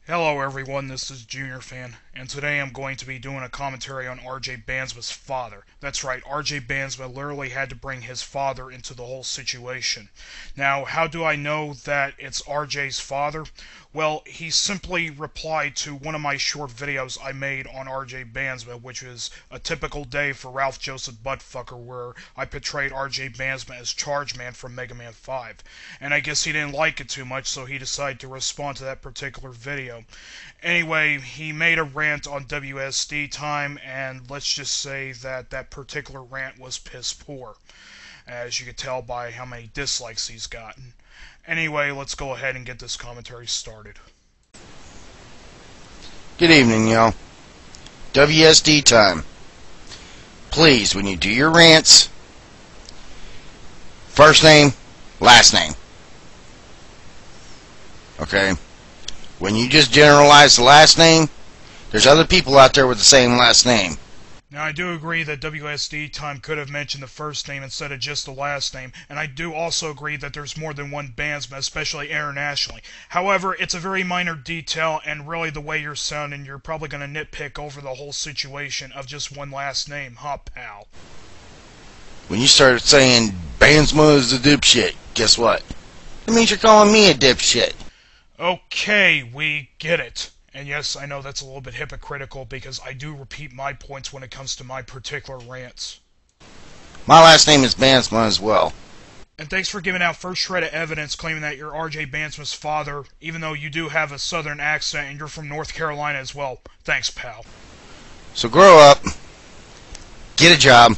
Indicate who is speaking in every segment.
Speaker 1: Hello everyone, this is Junior Fan, and today I'm going to be doing a commentary on RJ Bansma's father. That's right, RJ Bansma literally had to bring his father into the whole situation. Now, how do I know that it's RJ's father? Well, he simply replied to one of my short videos I made on RJ Bansma, which is a typical day for Ralph Joseph Buttfucker, where I portrayed RJ Bansma as Chargeman from Mega Man 5. And I guess he didn't like it too much, so he decided to respond to that particular video. Anyway, he made a rant on WSD Time, and let's just say that that particular rant was piss poor, as you can tell by how many dislikes he's gotten. Anyway, let's go ahead and get this commentary started.
Speaker 2: Good evening, y'all. WSD Time. Please, when you do your rants, first name, last name. Okay? When you just generalize the last name, there's other people out there with the same last name.
Speaker 1: Now, I do agree that WSD Time could have mentioned the first name instead of just the last name, and I do also agree that there's more than one Bansma, especially internationally. However, it's a very minor detail, and really the way you're sounding, you're probably going to nitpick over the whole situation of just one last name, huh, pal?
Speaker 2: When you start saying Bansma is a dipshit, guess what? It means you're calling me a dipshit.
Speaker 1: Okay, we get it. And yes, I know that's a little bit hypocritical because I do repeat my points when it comes to my particular rants.
Speaker 2: My last name is Bansma as well.
Speaker 1: And thanks for giving out first shred of evidence claiming that you're RJ Bansma's father, even though you do have a southern accent and you're from North Carolina as well. Thanks, pal.
Speaker 2: So grow up, get a job,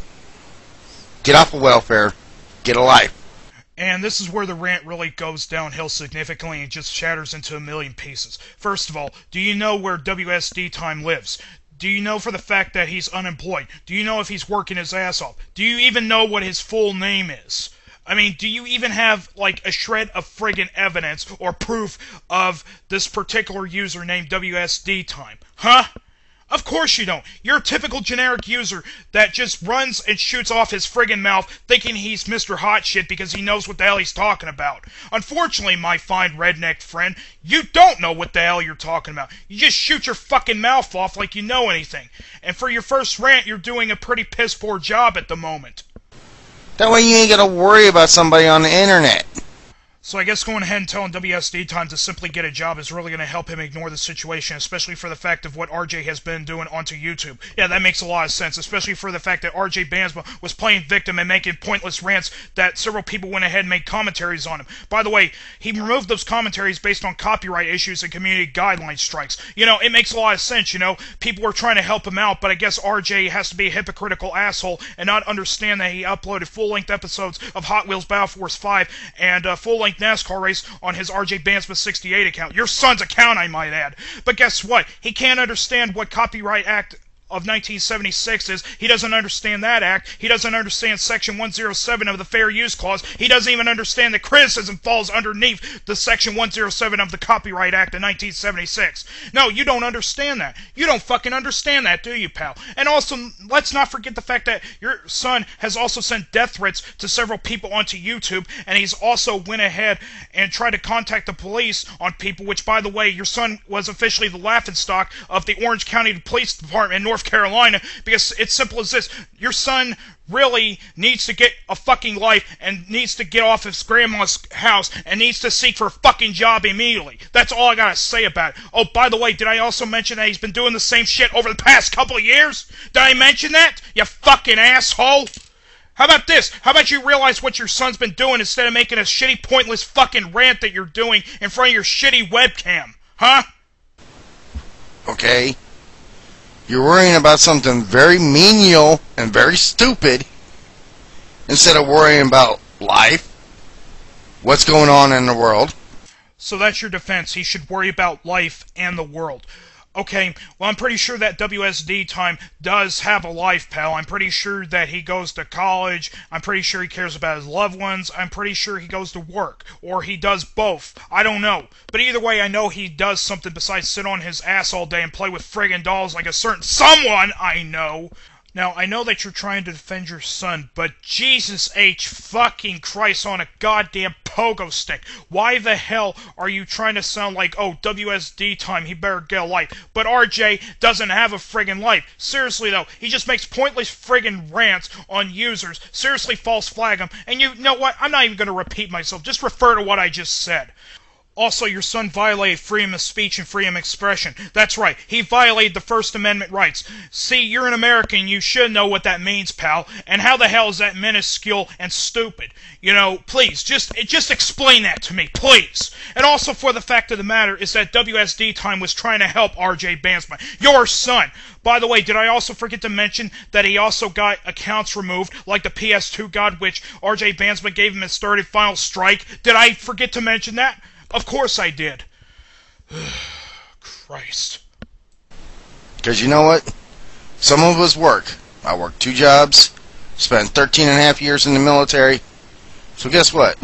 Speaker 2: get off of welfare, get a life.
Speaker 1: And this is where the rant really goes downhill significantly and just shatters into a million pieces. First of all, do you know where WSD Time lives? Do you know for the fact that he's unemployed? Do you know if he's working his ass off? Do you even know what his full name is? I mean, do you even have, like, a shred of friggin' evidence or proof of this particular username WSD Time? Huh? Of course you don't. You're a typical generic user that just runs and shoots off his friggin' mouth thinking he's Mr. Hotshit because he knows what the hell he's talking about. Unfortunately, my fine redneck friend, you don't know what the hell you're talking about. You just shoot your fucking mouth off like you know anything. And for your first rant, you're doing a pretty piss poor job at the moment.
Speaker 2: That way you ain't gotta worry about somebody on the internet.
Speaker 1: So I guess going ahead and telling WSD Time to simply get a job is really going to help him ignore the situation, especially for the fact of what RJ has been doing onto YouTube. Yeah, that makes a lot of sense, especially for the fact that RJ Bansma was playing victim and making pointless rants that several people went ahead and made commentaries on him. By the way, he removed those commentaries based on copyright issues and community guideline strikes. You know, it makes a lot of sense, you know. People were trying to help him out, but I guess RJ has to be a hypocritical asshole and not understand that he uploaded full-length episodes of Hot Wheels Battle Force 5 and full-length NASCAR race on his RJ Bansma 68 account. Your son's account, I might add. But guess what? He can't understand what Copyright Act of 1976 is. He doesn't understand that act. He doesn't understand Section 107 of the Fair Use Clause. He doesn't even understand that criticism falls underneath the Section 107 of the Copyright Act of 1976. No, you don't understand that. You don't fucking understand that, do you, pal? And also, let's not forget the fact that your son has also sent death threats to several people onto YouTube, and he's also went ahead and tried to contact the police on people, which, by the way, your son was officially the laughingstock of the Orange County Police Department in North Carolina, because it's simple as this. Your son really needs to get a fucking life and needs to get off his grandma's house and needs to seek for a fucking job immediately. That's all I gotta say about it. Oh, by the way, did I also mention that he's been doing the same shit over the past couple of years? Did I mention that? You fucking asshole! How about this? How about you realize what your son's been doing instead of making a shitty, pointless fucking rant that you're doing in front of your shitty webcam? Huh?
Speaker 2: Okay? You're worrying about something very menial and very stupid instead of worrying about life, what's going on in the world.
Speaker 1: So that's your defense. He should worry about life and the world. Okay, well, I'm pretty sure that WSD Time does have a life, pal. I'm pretty sure that he goes to college. I'm pretty sure he cares about his loved ones. I'm pretty sure he goes to work. Or he does both. I don't know. But either way, I know he does something besides sit on his ass all day and play with friggin' dolls like a certain someone I know. Now, I know that you're trying to defend your son, but Jesus H. fucking Christ on a goddamn pogo stick. Why the hell are you trying to sound like, oh, WSD time, he better get a life? But RJ doesn't have a friggin' life. Seriously though, he just makes pointless friggin' rants on users. Seriously false flag him. And you know what? I'm not even gonna repeat myself. Just refer to what I just said. Also, your son violated freedom of speech and freedom of expression. That's right, he violated the First Amendment rights. See, you're an American, you should know what that means, pal. And how the hell is that minuscule and stupid? You know, please, just explain that to me, please. And also, for the fact of the matter is that WSD Time was trying to help RJ Bandsma, your son. By the way, did I also forget to mention that he also got accounts removed, like the PS2 God, which RJ Bandsma gave him his third and final strike? Did I forget to mention that? Of course I did. Christ.
Speaker 2: Because you know what? Some of us work. I work 2 jobs, spent 13 and a half years in the military. So guess what?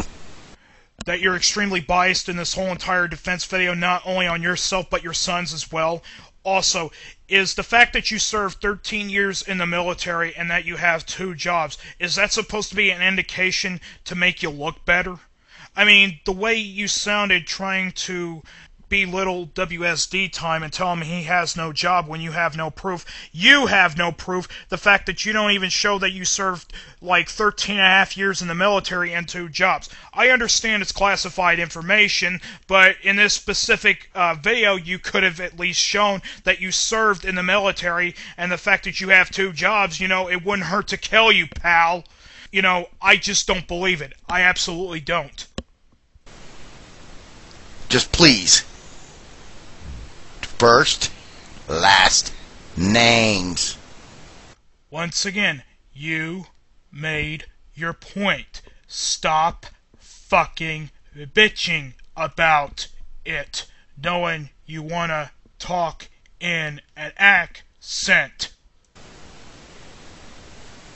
Speaker 1: That you're extremely biased in this whole entire defense video, not only on yourself, but your sons as well. Also, is the fact that you served 13 years in the military and that you have 2 jobs, is that supposed to be an indication to make you look better? I mean, the way you sounded trying to belittle WSD Time and tell him he has no job when you have no proof. You have no proof. The fact that you don't even show that you served like 13 and a half years in the military and 2 jobs. I understand it's classified information, but in this specific video, you could have at least shown that you served in the military, and the fact that you have 2 jobs, you know, it wouldn't hurt to kill you, pal. You know, I just don't believe it. I absolutely don't.
Speaker 2: Just please. First, last names.
Speaker 1: Once again, you made your point. Stop fucking bitching about it, knowing you wanna talk in an accent.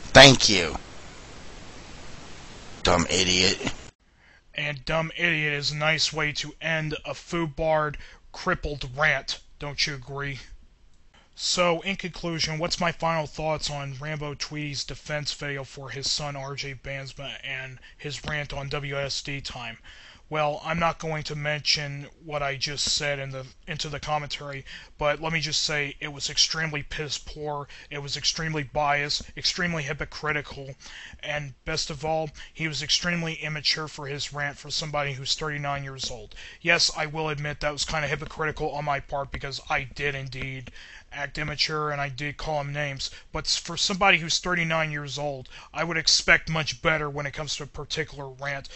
Speaker 2: Thank you. Dumb idiot.
Speaker 1: And dumb idiot is a nice way to end a foobarred, crippled rant. Don't you agree? So, in conclusion, what's my final thoughts on Rambo Tweedy's defense video for his son RJ Bandsma and his rant on WSD Time? Well, I'm not going to mention what I just said into the commentary, but let me just say it was extremely piss poor, it was extremely biased, extremely hypocritical, and best of all, he was extremely immature for his rant for somebody who's 39 years old. Yes, I will admit that was kind of hypocritical on my part because I did indeed act immature and I did call him names, but for somebody who's 39 years old, I would expect much better when it comes to a particular rant.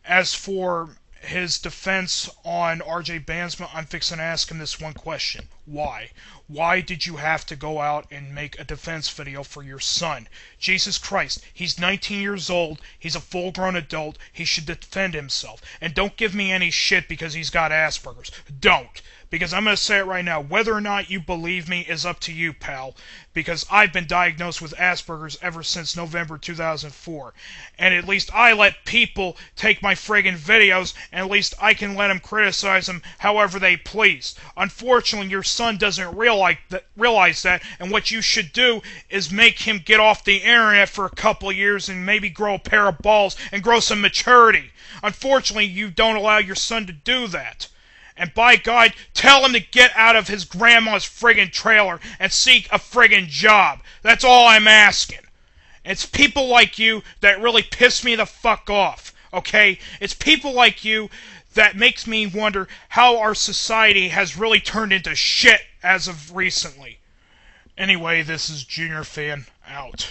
Speaker 1: As for his defense on RJ Bandsma, I'm fixing to ask him this one question. Why? Why did you have to go out and make a defense video for your son? Jesus Christ, he's 19 years old, he's a full-grown adult, he should defend himself. And don't give me any shit because he's got Asperger's. Don't. Because I'm going to say it right now, whether or not you believe me is up to you, pal. Because I've been diagnosed with Asperger's ever since November 2004. And at least I let people take my friggin' videos, and at least I can let them criticize them however they please. Unfortunately, your son doesn't realize that, and what you should do is make him get off the internet for a couple of years and maybe grow a pair of balls and grow some maturity. Unfortunately, you don't allow your son to do that. And by God, tell him to get out of his grandma's friggin' trailer and seek a friggin' job. That's all I'm asking. It's people like you that really piss me the fuck off, okay? It's people like you that makes me wonder how our society has really turned into shit as of recently. Anyway, this is Junior Fan, out.